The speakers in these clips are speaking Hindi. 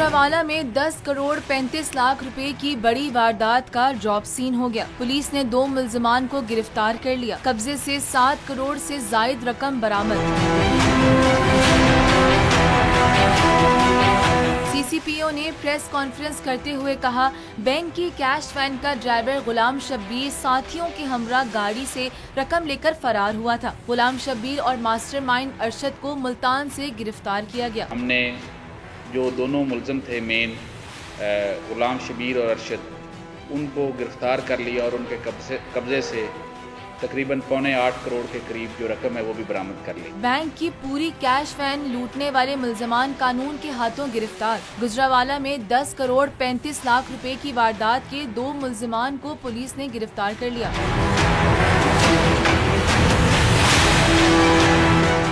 गुजरावाला में 10 करोड़ 35 लाख रुपए की बड़ी वारदात का जॉब सीन हो गया। पुलिस ने 2 मुल्जिमान को गिरफ्तार कर लिया। कब्जे से 7 करोड़ से जायद रकम बरामद। सीसीपीओ ने प्रेस कॉन्फ्रेंस करते हुए कहा, बैंक की कैश वैन का ड्राइवर गुलाम शब्बीर साथियों के हमरा गाड़ी से रकम लेकर फरार हुआ था। गुलाम शब्बीर और मास्टरमाइंड अरशद को मुल्तान से गिरफ्तार किया गया। हमने जो दोनों मुलज़म थे मेन गुलाम शब्बीर और अरशद, उनको गिरफ्तार कर लिया और उनके कब्जे से तकरीबन 7.25 करोड़ के करीब जो रकम है वो भी बरामद कर ली। बैंक की पूरी कैश वैन लूटने वाले मुल्जिमान कानून के हाथों गिरफ्तार। गुजरावाला में 10 करोड़ 35 लाख रुपए की वारदात के 2 मुल्जिमान को पुलिस ने गिरफ्तार कर लिया।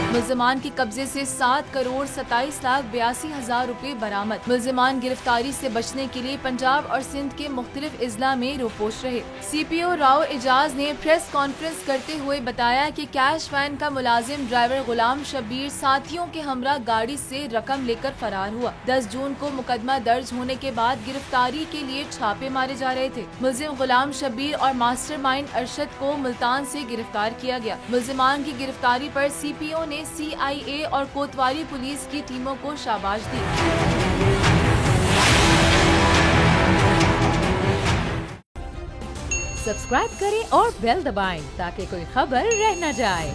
मुल्जिमान के कब्जे से 7 करोड़ 27 लाख 82 हजार रुपए बरामद। मुल्जिमान गिरफ्तारी से बचने के लिए पंजाब और सिंध के मुख्तलिफ इजला में रोपोश रहे। सीपीओ राव एजाज ने प्रेस कॉन्फ्रेंस करते हुए बताया कि कैश वैन का मुलाजिम ड्राइवर गुलाम शब्बीर साथियों के हमरा गाड़ी से रकम लेकर फरार हुआ। 10 जून को मुकदमा दर्ज होने के बाद गिरफ्तारी के लिए छापे मारे जा रहे थे। मुल्जिम गुलाम शब्बीर और मास्टरमाइंड अरशद को मुल्तान से गिरफ्तार किया गया। मुल्जिमान की गिरफ्तारी पर सीपीओ ने CIA और कोतवाली पुलिस की टीमों को शाबाश दी। सब्सक्राइब करें और बेल दबाएं ताकि कोई खबर रह न जाए।